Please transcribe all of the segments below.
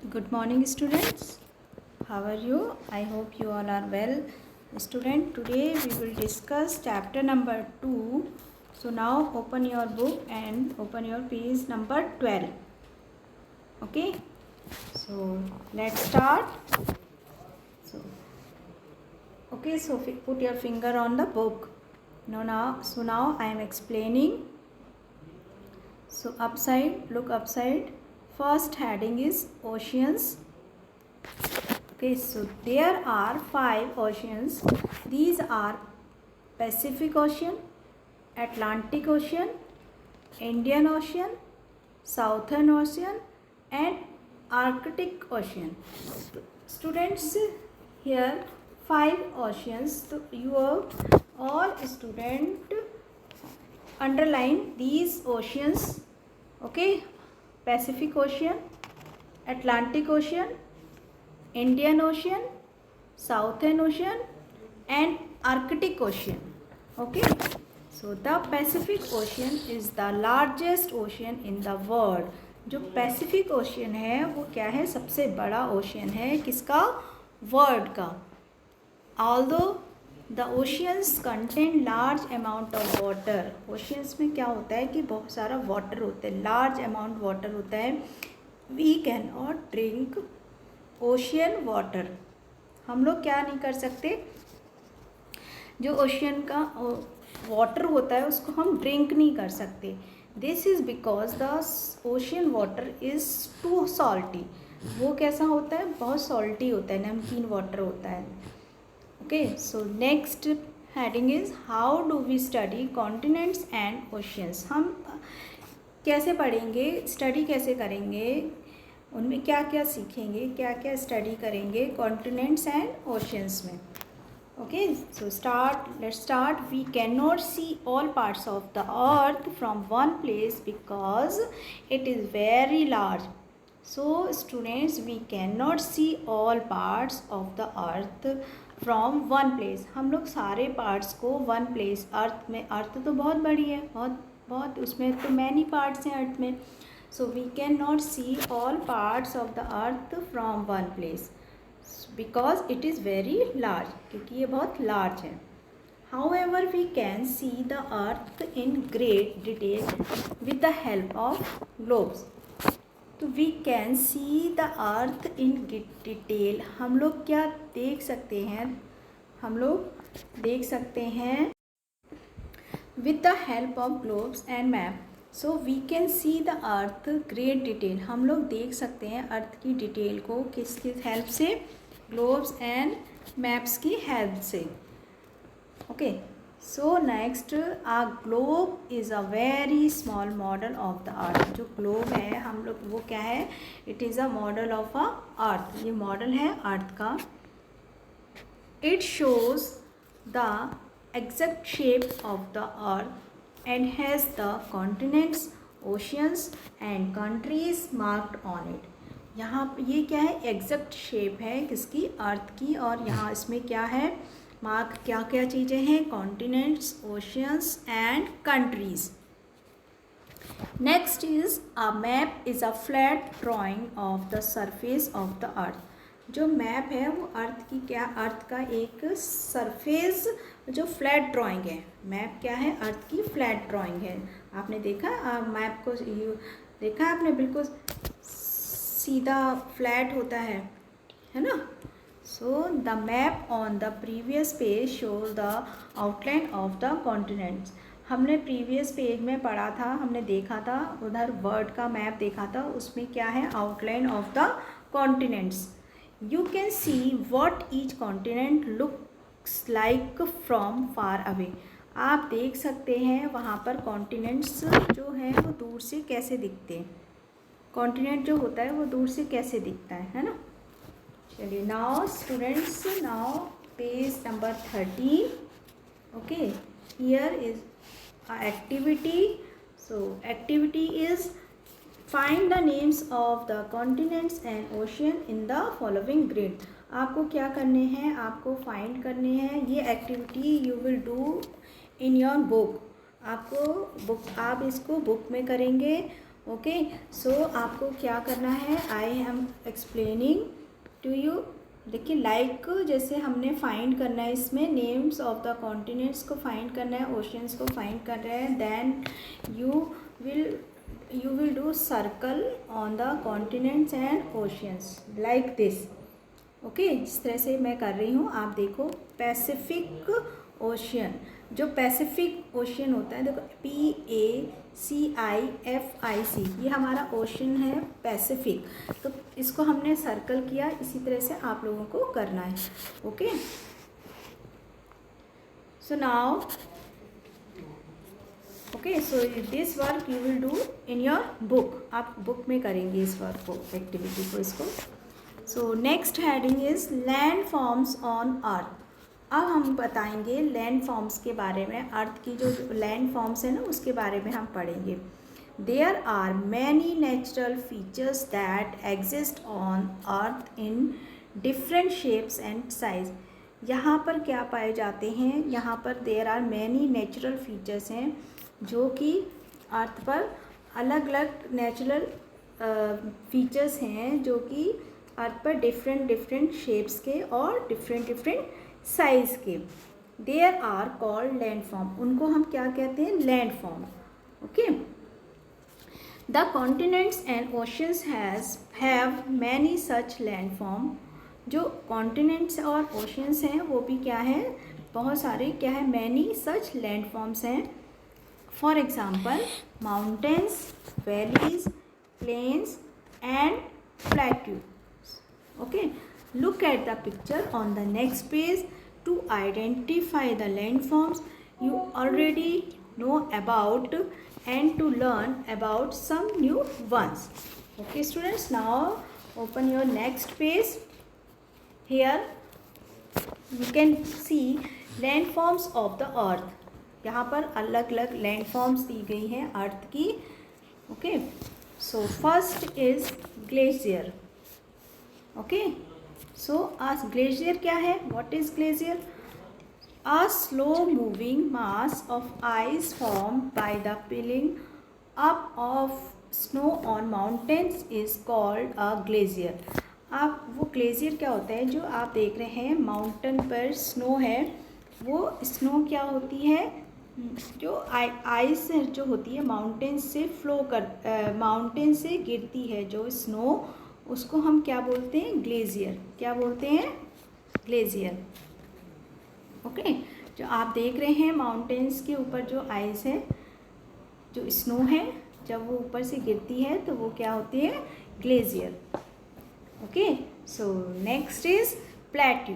Good morning, students. How are you? I hope you all are well. Student, today we will discuss chapter number 2. So now open your book and open your page number 12. Okay. So let's start. So put your finger on the book. Now I am explaining. So look upside. First heading is oceans. Okay, so there are 5 oceans. These are Pacific Ocean, Atlantic Ocean, Indian Ocean, Southern Ocean and Arctic Ocean. Students, here 5 oceans. So you all student underline these oceans. Okay, Pacific Ocean, Atlantic Ocean, Indian Ocean, Southern Ocean and Arctic Ocean. Okay, so the Pacific Ocean is the largest ocean in the world. जो Pacific ocean है वो क्या है, सबसे बड़ा ocean है किसका, world का. Although the oceans contain large amount of water. Oceans में क्या होता है कि बहुत सारा वाटर होता है, लार्ज अमाउंट वाटर होता है. We can not drink ocean water. हम लोग क्या नहीं कर सकते, जो ओशियन का वाटर होता है उसको हम ड्रिंक नहीं कर सकते. This is because the ocean water is too salty. वो कैसा होता है, बहुत सॉल्टी होता है, नमकीन वाटर होता है. Okay, so next heading is how do we study continents and oceans. हम कैसे पढ़ेंगे, स्टडी कैसे करेंगे, उनमें क्या क्या सीखेंगे, क्या क्या स्टडी करेंगे कॉन्टिनेंट्स एंड ओशियंस में. Okay, so let's start. We can not see all parts of the earth from one place because it is very large. So students, we can not see all parts of the earth from one place. हम लोग सारे parts को one place, अर्थ में, अर्थ तो बहुत बड़ी है, बहुत उसमें तो मैनी पार्ट्स हैं अर्थ में. So we cannot see all parts of the earth from one place because it is very large, क्योंकि ये बहुत large है. However, we can see the earth in great detail with the help of globes. तो we can see the earth in detail. हम लोग क्या देख सकते हैं, हम लोग देख सकते हैं with the help of globes and map. So we can see the earth great detail. हम लोग देख सकते हैं अर्थ की डिटेल को किसकी हेल्प से, ग्लोब्स एंड मैप्स की हेल्प से. Okay, so next, a globe is a very small model of the earth. जो ग्लोब है हम लोग, वो क्या है, it is a model of a earth. ये मॉडल है अर्थ का. It shows the exact shape of the earth and has the continents, oceans and countries marked on it. यहाँ ये क्या है, एग्जैक्ट शेप है किसकी, अर्थ की. और यहाँ इसमें क्या है, मार्क क्या क्या चीज़ें हैं, continents, oceans and countries. Next is a map is a flat drying of the surface of the earth. जो मैप है वो अर्थ की क्या, अर्थ का एक सरफेस जो फ्लैट ड्राइंग है. मैप क्या है, अर्थ की फ्लैट ड्राइंग है. आपने देखा मैप को, देखा आपने, बिल्कुल सीधा फ्लैट होता है ना. So the map on the previous page shows the outline of the continents. हमने प्रीवियस पेज में पढ़ा था, हमने देखा था उधर वर्ल्ड का मैप देखा था, उसमें क्या है, outline of the continents. You can see what each continent looks like from far away. आप देख सकते हैं वहाँ पर कॉन्टिनेंट्स जो हैं वो दूर से कैसे दिखते हैं. कॉन्टिनेंट जो होता है वो दूर से कैसे दिखता है ना. चलिए, now students, now page number 13. Okay, here is activity. So activity is find the names of the continents and ocean in the following grid. आपको क्या करने हैं, आपको फाइंड करने हैं. ये activity you will do in your book. आपको book, आप इसको बुक में करेंगे ओके, सो आपको क्या करना है, I am explaining to you. देखिए लाइक जैसे हमने फाइंड करना है, इसमें नेम्स ऑफ द कॉन्टिनेंट्स को फाइंड करना है, ओशियंस को फाइंड कर रहे हैं, then you will do circle on the continents and oceans like this. Okay, जिस तरह से मैं कर रही हूँ आप देखो। पैसिफिक ओशियन, जो पैसिफिक ओशियन होता है, देखो PACIFIC, ये हमारा ओशियन है पैसिफिक। तो इसको हमने सर्कल किया, इसी तरह से आप लोगों को करना है। Okay, so now okay, so this work you will do in your book. आप बुक में करेंगे इस वर्क को, एक्टिविटी को, इसको। सो next heading is land forms on earth. अब हम बताएंगे लैंड फॉर्म्स के बारे में, अर्थ की जो लैंड फॉर्म्स है ना उसके बारे में हम पढ़ेंगे। There are many natural features that exist on earth in different shapes and size. यहाँ पर क्या पाए जाते हैं, यहाँ पर there are many natural features हैं जो कि अर्थ पर अलग अलग नेचुरल फीचर्स हैं जो कि अर्थ पर डिफरेंट डिफरेंट शेप्स के और डिफरेंट डिफरेंट साइज के। There are called land form, उनको हम क्या कहते हैं, land form. Okay, the continents and oceans have many such land form. जो कॉन्टिनेंट्स और ओशियंस हैं वो भी क्या है, बहुत सारे क्या है, मैनी सच लैंड फॉर्म्स हैं। For example mountains, valleys, plains and plateaus. Okay, look at the picture on the next page to identify the landforms you already know about and to learn about some new ones. Okay students, now open your next page. Here you can see landforms of the earth. यहाँ पर अलग अलग landforms दी गई हैं अर्थ की। Okay, so first is glacier. Okay, so a glacier क्या है, what is glacier? A slow moving mass of ice formed by the piling up of snow on mountains is called a glacier. आप वो glacier क्या होता है, जो आप देख रहे हैं माउंटेन पर स्नो है, वो स्नो क्या होती है, जो आइस जो होती है माउंटेन से माउंटेन से गिरती है जो स्नो, उसको हम क्या बोलते हैं, ग्लेशियर। क्या बोलते हैं, ग्लेशियर। ओके, जो आप देख रहे हैं माउंटेन्स के ऊपर जो आइस है, जो स्नो है, जब वो ऊपर से गिरती है तो वो क्या होती है, glacier. Okay, so next is plateau.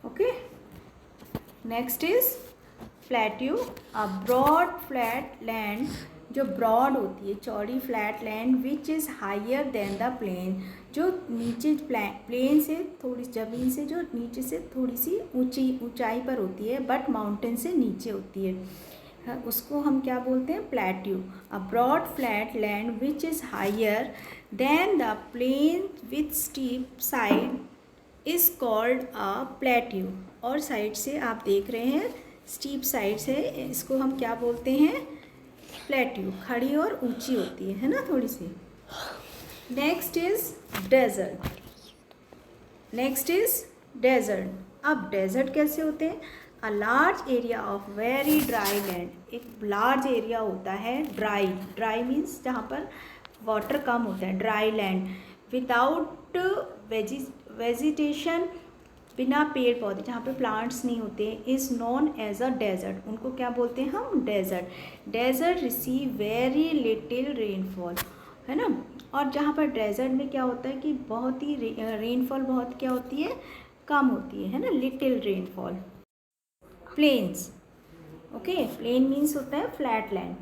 Okay, next is plateau, a broad flat land, जो ब्रॉड होती है, चौड़ी flat land, which is higher than the plain, जो नीचे प्लेन से थोड़ी, ज़मीन से जो नीचे से थोड़ी सी ऊंचाई पर होती है, बट माउंटेन से नीचे होती है, उसको हम क्या बोलते हैं, plateau. A broad flat land which is higher than the plain with steep side is called a plateau. और साइड से आप देख रहे हैं स्टीप साइड से, इसको हम क्या बोलते हैं, प्लेट्यू। खड़ी और ऊंची होती है ना थोड़ी सी। Next is desert. Next is desert. अब डेजर्ट कैसे होते हैं, a large area of very dry land, एक लार्ज एरिया होता है ड्राई, ड्राई मीन्स जहाँ पर वाटर कम होता है, ड्राई लैंड, विदाउट वेजिटेशन, बिना पेड़ पौधे, जहाँ पे प्लांट्स नहीं होते, is known as a desert, उनको क्या बोलते हैं हम, desert. Desert receive very little rainfall, है ना। और जहाँ पर डेजर्ट में क्या होता है कि बहुत ही रेनफॉल बहुत क्या होती है, कम होती है ना, little rainfall. Plains, okay, plain means होता है flat land.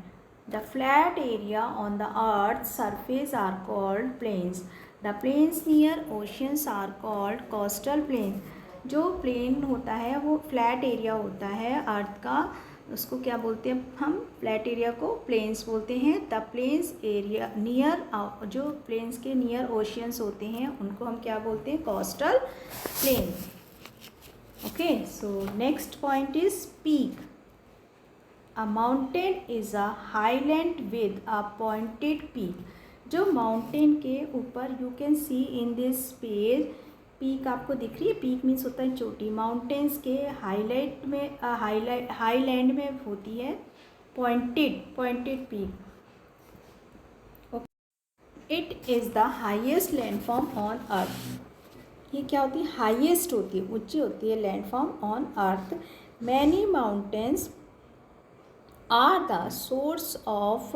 The flat area on the earth surface are called plains. The plains near oceans are called coastal plain. जो प्लेन होता है वो फ्लैट एरिया होता है अर्थ का, उसको क्या बोलते हैं हम, फ्लैट एरिया को प्लेन्स बोलते हैं। द प्लेन्स एरिया नियर, जो प्लेन्स के नियर ओशियंस होते हैं उनको हम क्या बोलते हैं, coastal planes. Okay, so next point is peak. A mountain is a highland with a pointed peak. जो माउंटेन के ऊपर you can see in this page, peak आपको दिख रही है, पीक मीन्स होता है चोटी। माउंटेन्स के हाईलैंड में होती है pointed peak. It is the highest landform on अर्थ। ये क्या होती है? हाईएस्ट होती है, ऊंची होती है landform on earth. Many mountains are the source of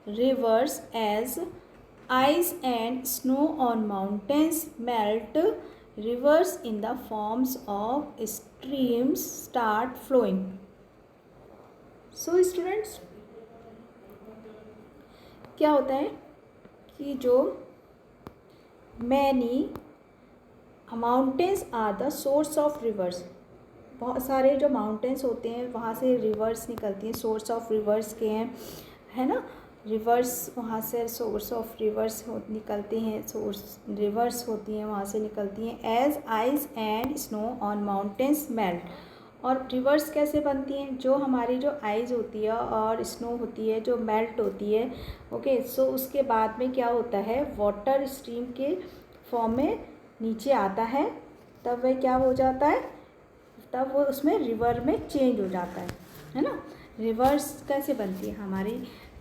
rivers as ice and snow on mountains melt. Rivers in the forms of streams start flowing. So students, क्या होता है कि जो many mountains are the source of rivers, बहुत सारे जो mountains होते हैं वहाँ से रिवर्स निकलती हैं, सोर्स ऑफ रिवर्स के हैं, है ना। रिवर्स वहाँ से सोर्स ऑफ रिवर्स निकलते हैं, सोर्स रिवर्स होती हैं वहाँ से निकलती हैं। As ice and snow on mountains melt. और रिवर्स कैसे बनती हैं? जो हमारी जो आइस होती है और स्नो होती है जो मेल्ट होती है, ओके। सो उसके बाद में क्या होता है, वाटर स्ट्रीम के फॉर्म में नीचे आता है, तब वह क्या हो जाता है, तब वो उसमें रिवर में चेंज हो जाता है ना। रिवर्स कैसे बनती है?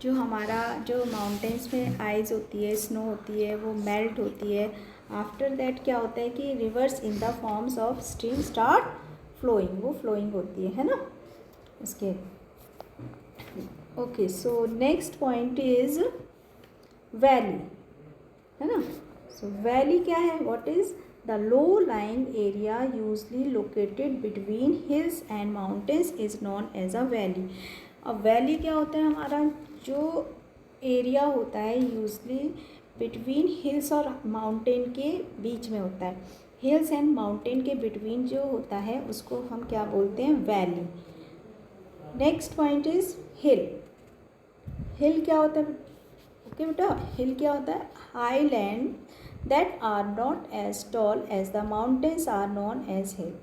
हमारा जो माउंटेन्स में आइस होती है, स्नो होती है, वो मेल्ट होती है। आफ्टर दैट क्या होता है कि rivers in the forms of stream start flowing, वो फ्लोइंग होती है ना इसके। Okay, so next point is valley, है ना। सो वैली क्या है? What is the low lying area usually located between hills and mountains is known as a valley. अब वैली क्या होता है? हमारा जो एरिया होता है यूजली बिटवीन हिल्स और माउंटेन के बीच में होता है। हिल्स एंड माउंटेन के बिटवीन जो होता है उसको हम क्या बोलते हैं? वैली। नेक्स्ट पॉइंट इज हिल। हिल क्या होता है? ओके बेटा, हिल क्या होता है? Highland that are not as tall as the mountains are known as hill.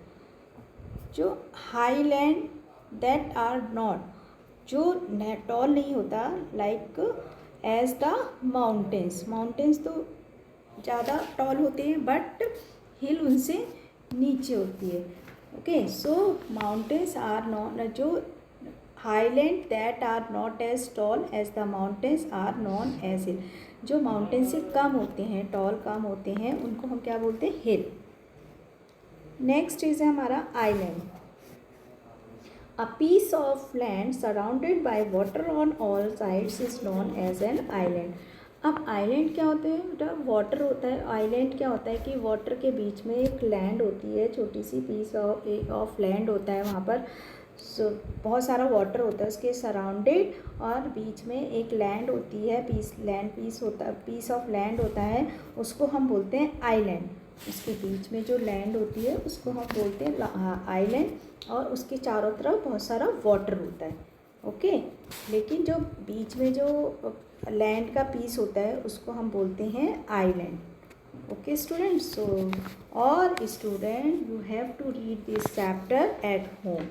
जो highland that are not, जो टॉल नहीं होता like as the mountains. Mountains तो ज़्यादा टॉल होते हैं बट हिल उनसे नीचे होती है। Okay, so mountains are not, जो highland that are not as tall as the mountains are known as hill. जो माउंटेन से कम होते हैं, टॉल कम होते हैं, उनको हम क्या बोलते हैं? हिल। नेक्स्ट इज है हमारा island. A piece of land surrounded by water on all sides is known as an island. अब आइलैंड क्या होते हैं बेटा? वाटर होता है। आइलैंड क्या होता है कि वाटर के बीच में एक लैंड होती है, छोटी सी पीस ऑफ लैंड होता है वहाँ पर। सो बहुत सारा वाटर होता है उसके सराउंडेड, और बीच में एक लैंड होती है, पीस ऑफ लैंड होता है, उसको हम बोलते हैं आइलैंड। उसके बीच में जो लैंड होती है उसको हम बोलते हैं आइलैंड, और उसके चारों तरफ बहुत सारा वाटर होता है। ओके, लेकिन जो बीच में जो लैंड का पीस होता है उसको हम बोलते हैं आइलैंड। ओके स्टूडेंट्स, सो और student you have to read this chapter at home.